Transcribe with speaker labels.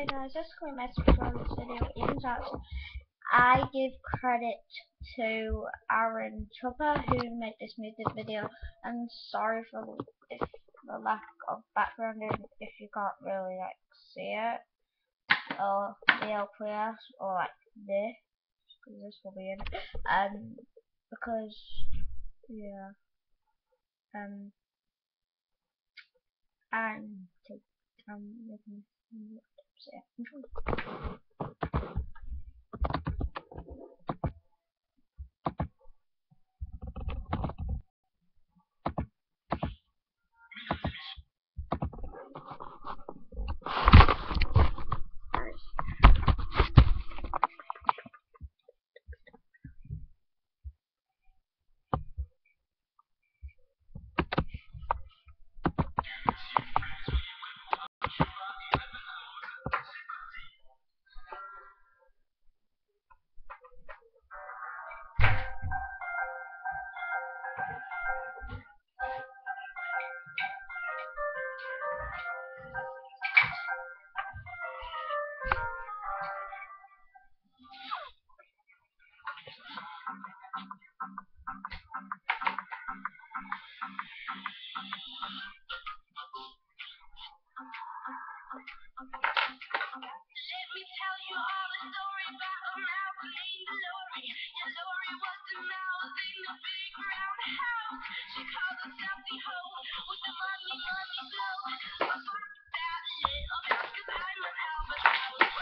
Speaker 1: Hi guys, just a quick message on this video is that I give credit to Aaron Chopper who made this music video, and sorry for the lack of background if you can't really see it or the LPS or this, because this will be in because yeah and making so yeah, enjoy. Let me tell you all the story about a mouse named Lori. Yeah, Lori was the mouse in the big round house. She called herself the hoe with the money flow. But fuck that little mouse, 'cause I'm an albatross.